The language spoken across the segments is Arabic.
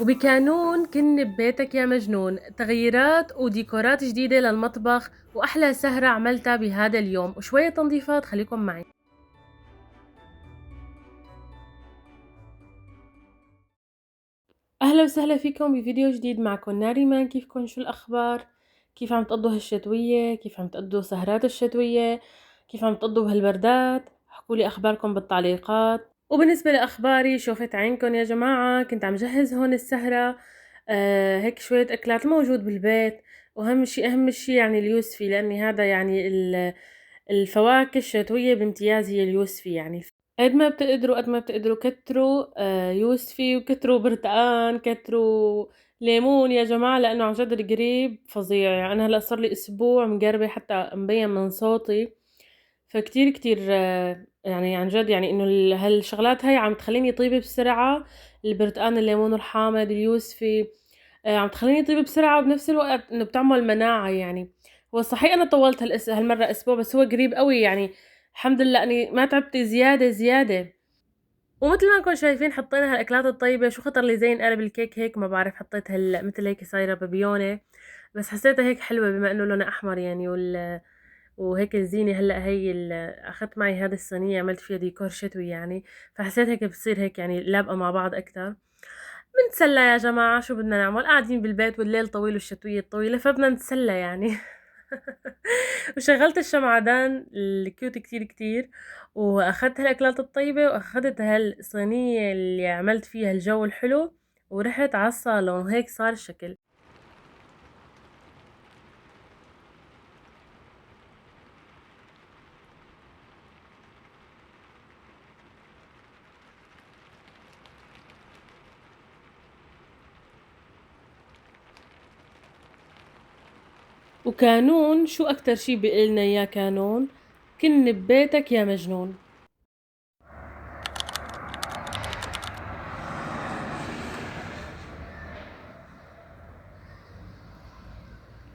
وبكانون كن ببيتك يا مجنون، تغييرات وديكورات جديدة للمطبخ وأحلى سهرة عملتها بهذا اليوم وشوية تنظيفات. خليكم معي. أهلا وسهلا فيكم بفيديو جديد. معكم ناريمان. كيفكم؟ شو الأخبار؟ كيف عم تقضوا هالشتوية؟ كيف عم تقضوا سهرات الشتوية؟ كيف عم تقضوا بهالبردات؟ احكولي أخباركم بالتعليقات. وبالنسبة لأخباري، شوفت عينكم يا جماعة، كنت عم جهز هون السهرة. هيك شوية أكلات موجود بالبيت، وأهم شي أهم شي يعني اليوسفي، لأني هذا يعني الفواكه الشتوية بامتياز هي اليوسفي. يعني قد ما بتقدروا كتروا يوسفي، وكتروا برتقان، كتروا ليمون يا جماعة، لأنه عن جد القريب فظيع. يعني أنا هلأ صار لي أسبوع مقربة، حتى مبين من صوتي. فكتير كتير يعني عن جد يعني إنه هالشغلات هاي عم تخليني طيبة بسرعة. البرتقان، الليمون الحامض، اليوسفي، عم تخليني طيبة بسرعة، وبنفس الوقت إنه بتعمل مناعة. يعني هو صحيح أنا طولت هالمرة أسبوع، بس هو قريب قوي يعني. الحمد لله أني ما تعبت زيادة. ومثل ما انكم شايفين حطينا هالاكلات الطيبه. شو خطر لي زين قلب الكيك هيك، ما بعرف، حطيت مثل هيك صايره بابيونه، بس حسيتها هيك حلوه بما انه لونها احمر يعني. وهيك الزينه. هلا هي اخذت معي هذه الصينيه، عملت فيها ديكور شتوي يعني، فحسيت هيك بتصير هيك يعني لابقه مع بعض اكثر. بنتسلى يا جماعه، شو بدنا نعمل؟ قاعدين بالبيت والليل طويل والشتويه طويله، فبدنا نتسلى يعني. وشغلت الشمعدان الكيوت كتير كتير، واخدت هالاكلات الطيبة، واخدت هالصينية اللي عملت فيها الجو الحلو، ورحت على الصالون، وهيك صار الشكل. وكانون، شو اكتر شي بيقلنا يا كانون؟ كن ببيتك يا مجنون.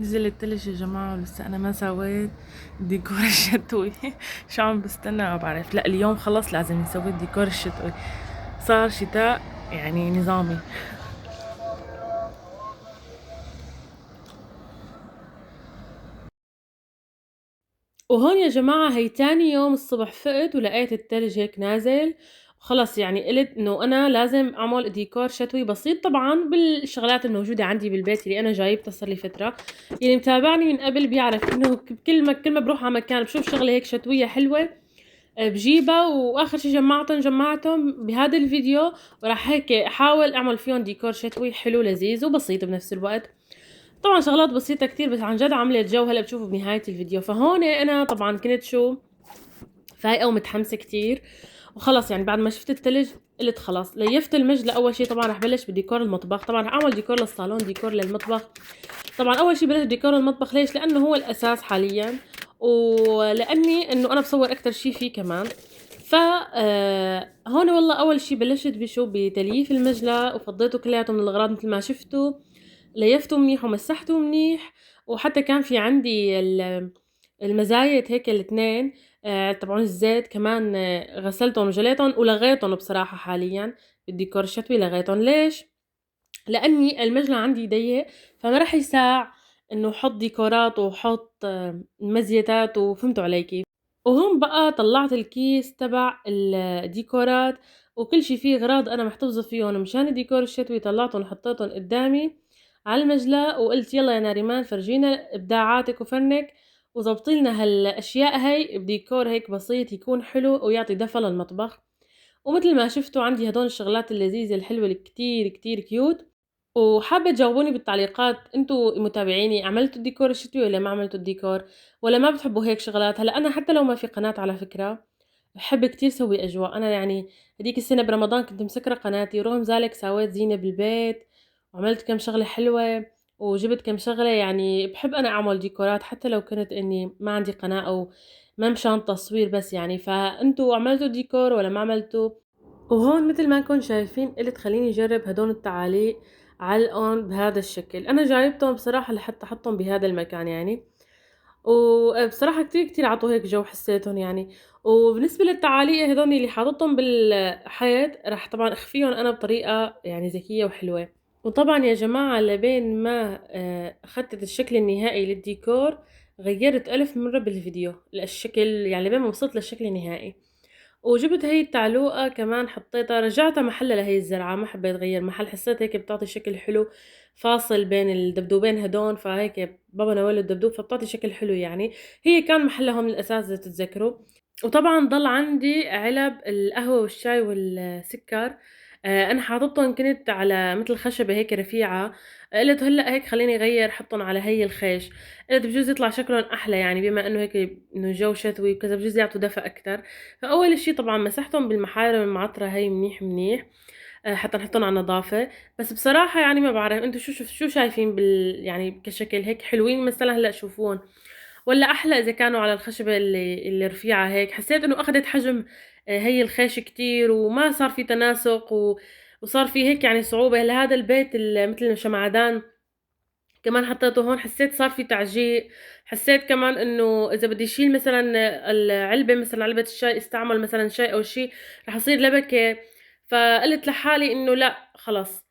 نزل التلج يا جماعة، ولسه أنا ما سويت الديكور الشتوي. شو عم بستنى ما بعرف. لا، اليوم خلص لازم نسوي الديكور الشتوي. صار شتاء يعني نظامي. وهون يا جماعة هي تاني يوم الصبح فقت ولقيت التلج هيك نازل. خلص يعني قلت انه انا لازم اعمل ديكور شتوي بسيط، طبعا بالشغلات الموجودة عندي بالبيت اللي انا جايبتها صار لي فترة. اللي متابعني من قبل بيعرف انه كل ما بروح على مكان بشوف شغلة هيك شتوية حلوة، بجيبها. واخر شي جمعتهم بهذا الفيديو، وراح هيك احاول اعمل فيهم ديكور شتوي حلو لذيذ وبسيط بنفس الوقت. طبعا شغلات بسيطة كتير، بس عن جد عملت جو. هلا بتشوفوا بنهاية الفيديو. فهون انا طبعا كنت شو فايقة ومتحمسة كتير. وخلص يعني بعد ما شفت التلج قلت خلاص ليفت المجلة. اول شي طبعا رح بلش بديكور المطبخ. طبعا رح اعمل ديكور للصالون، ديكور للمطبخ. طبعا اول شي بلش ديكور المطبخ. ليش؟ لانه هو الاساس حاليا، ولاني انه انا بصور اكتر شي فيه كمان. ف هون والله اول شي بلشت بشو بتلييف المجلة، وفضيته كلياته من الاغراض مثل ما شفتوا. ليفته منيح ومسحته منيح. وحتى كان في عندي المزايد هيك الاثنين تبعون الزيت كمان، غسلتهم وجليتهم ولغيتهم. بصراحة حاليا بالديكور الشتوي لغيتهم. ليش؟ لاني المجلى عندي ضيق، فما راح يساع انه احط ديكورات واحط مزيتات. وفهمتوا علي كيف. وهون بقى طلعت الكيس تبع الديكورات، وكل شي فيه اغراض انا محتفظة فيهم مشان الديكور الشتوي. طلعتهم وحطيتهم قدامي على المجلة، وقلت يلا يا ناريمان فرجينا ابداعاتك وفنك، وزبطي لنا هالاشياء هاي بديكور هيك بسيط يكون حلو ويعطي دفى للمطبخ. ومثل ما شفتوا عندي هدول الشغلات اللذيذة الحلوة اللي كتير كتير كيوت. وحابة تجاوبوني بالتعليقات، انتوا متابعيني عملتوا الديكور الشتوي ولا ما عملتوا الديكور، ولا ما بتحبوا هيك شغلات؟ هلا انا حتى لو ما في قناة على فكرة بحب كتير سوي اجواء. انا يعني هديك السنة برمضان كنت مسكرة قناتي، ورغم ذلك سويت زينة بالبيت، وعملت كم شغلة حلوة، وجبت كم شغلة. يعني بحب انا اعمل ديكورات حتى لو كنت اني ما عندي قناة او ما مشان تصوير بس. يعني فانتوا عملتوا ديكور ولا ما عملتوا؟ وهون مثل ما انكم شايفين قلت خليني اجرب هدول التعاليق علقهم بهذا الشكل. انا جايبتهم بصراحة لحتى احطهم بهذا المكان يعني. وبصراحة كتير كتير عطوا هيك جو حسيتهم يعني. وبالنسبة للتعاليق هدول اللي حاططهم بالحيط، رح طبعا اخفيهم انا بطريقة يعني ذكية وحلوة. وطبعًا يا جماعة لبين ما أخدت الشكل النهائي للديكور، غيّرت ألف مرّة بالفيديو الشكل، يعني لبين ما وصلت للشكل النهائي. وجِبت هي التعلوقة كمان حطيتها رجّعتها محلها لهي الزرعة، ما حبيت غيّر محل، حسّيت هيك بتعطي شكل حلو فاصل بين الدبدوبين هدول، فهيك بابا ناول له الدبدوب فبتعطي شكل حلو يعني. هي كان محلها هون من الأساس إذا تتذكروا. وطبعًا ضل عندي علب القهوة والشاي والسكر، أنا حاططّن كنت على متل خشبة هيك رفيعة، قُلت هلأ هيك خلّيني أغيّر حطّن على هي الخيش، قُلت بجوز يطلع شكلُن أحلى يعني بما إنه هيك إنه الجو شتوي وكذا بجوز يعطوا دفء أكتر. فأول شي طبعًا مسحتُن بالمحارم المعطرة هي منيح منيح، حتى نحطّن على النضافة. بس بصراحة يعني ما بعرف أنتم شو شايفين يعني كشكل هيك حلوين مثلًا هلأ شوفون، والّا أحلى إذا كانوا على الخشبة اللي رفيعة هيك؟ حسّيت إنه أخدت حجم هي الخيش كتير وما صار في تناسق وصار في هيك يعني صعوبة لهذا البيت متل الشمعدان كمان حطيته هون حسّيت صار في تعجيق. حسّيت كمان إنه إذا بدي شيل مثلًا العلبة مثلًا علبة الشاي استعمل مثلًا شاي أو شي رح يصير لبكة. فقُلت لحالي إنه لأ خلص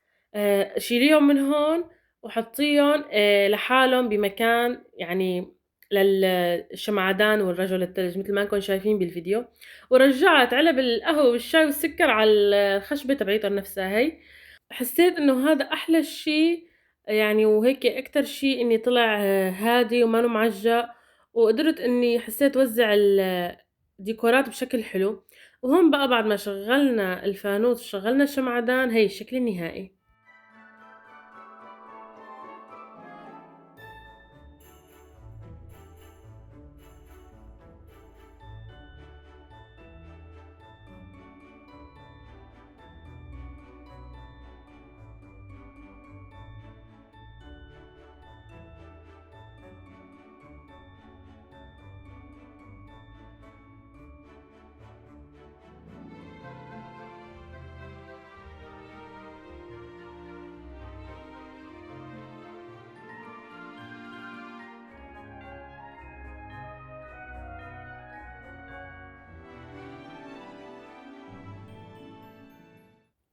شيليهم من هون وحطّيهم لحالهم بمكان يعني الشمعدان والرجل التلج متل ما إنكم شايفين بالفيديو. ورجّعت علب القهوة والشاي والسكر على الخشبة تبعيتهم نفسها هي. حسّيت إنه هذا أحلى شي يعني، وهيك أكتر شي إني طلع هادي ومانو معجّق، وقدرت إني حسّيت وزّع الديكورات بشكل حلو. وهون بقى بعد ما شغّلنا الفانوس وشغّلنا الشمعدان هي الشكل النهائي.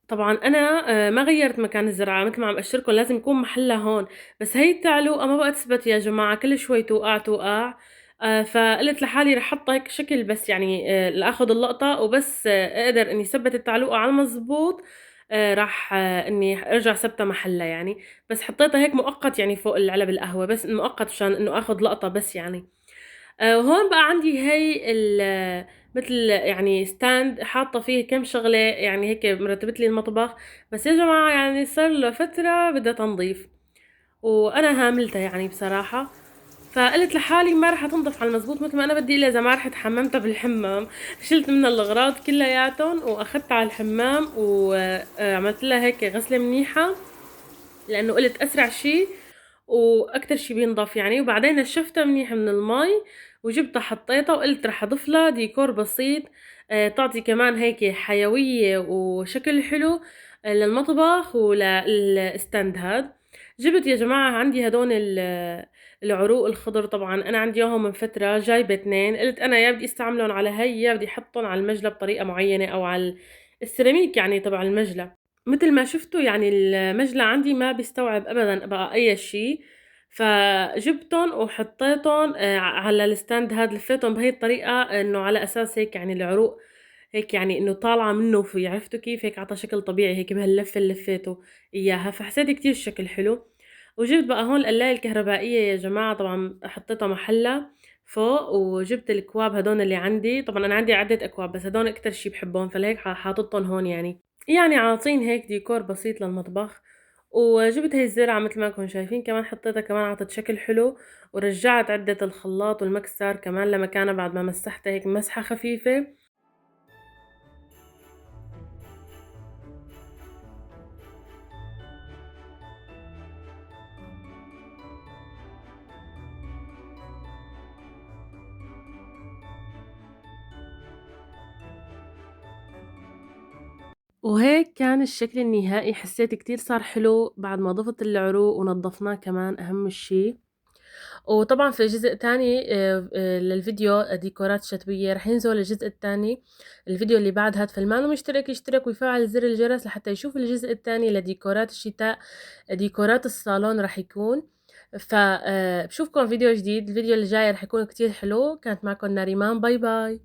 طبعًا أنا ما غيّرت مكان الزرعة متل ما عم أشركُن لازم يكون محلّا هون. بس هي التعلوقة ما بقى تثبت يا جماعة كل شوي توقع. فقُلت لحالي رح أحطّها هيك شكل بس يعني لآخُد اللقطة وبس أقدر إني ثبّت التعلوقة على المضبوط راح إني أرجع ثابتة محلّا يعني. بس حطّيتها هيك مؤقت يعني فوق العلب القهوة بس مؤقت مشان إنه آخُد لقطة بس يعني. وهون بقى عندي هي متل يعني stand حاطة فيه كام شغلة يعني هيك مرتبت لي المطبخ. بس يا جماعة يعني صار له فترة بدها تنظيف، وأنا هاملتها يعني بصراحة. فقُلت لحالي ما رح تنضف على المضبوط متل ما أنا بدي إلا إذا ما رحت حمّمتها بالحمّام. شِلت منها الأغراض كلّياتن وأخدتها على الحمّام عملت لها هيك غسلة منيحة، لإنه قُلت أسرع شي وأكتر شي بينضف يعني. وبعدين نشّفتها منيح من المي وجبتها حطيتها وقُلت رح أضيف لها ديكور بسيط تعطي كمان هيك حيوية وشكل حلو للمطبخ الstand هاد. جِبت يا جماعة عندي هادون العروق الخضر طبعًا أنا عندي إياهم من فترة جايبة 2 قُلت أنا يا بدي استعملُن على هي يا بدي أحطّن على المجلة بطريقة معيّنة أو على السيراميك يعني تبع المجلة. متل ما شفتوا يعني المجلة عندي ما بيستوعب أبدًا بقى أي شي. فجبتن وحطيتن على الstand هاد لفيتن بهي الطريقة إنه على أساس هيك يعني العروق هيك يعني إنه طالعة منه في عرفتوا كيف هيك عطى شكل طبيعي هيك بهاللفة اللي لفيته إياها. فحسيت كتير الشكل حلو. وجبت بقى هون القلاية الكهربائية يا جماعة طبعًا حطيتها محلها فوق. وجبت الأكواب هدول اللي عندي، طبعًا أنا عندي عدة أكواب بس هدول أكتر شي باحبّن فلهيك حاططّن هون يعني. يعني عاطين هيك ديكور بسيط للمطبخ. وجبت هي الزرعة متل ما انكم شايفين كمان حطيتها كمان عطت شكل حلو. ورجعت عدة الخلاط والمكسر كمان لمكانها بعد ما مسحتها هيك مسحة خفيفة. وهيك كان الشكل النهائي. حسيت كتير صار حلو بعد ما ضفت العروق ونضفناه كمان أهم شي. وطبعًا في جزء تاني للفيديو ديكورات شتوية رح ينزل الجزء التاني الفيديو اللي بعد هاد، فاللي مانو مشترك يشترك ويفعل زر الجرس لحتى يشوف الجزء التاني لديكورات الشتاء، ديكورات الصالون رح يكون. بشوفكم فيديو جديد، الفيديو اللي جاي رح يكون كتير حلو. كانت معكم ناريمان، باي باي.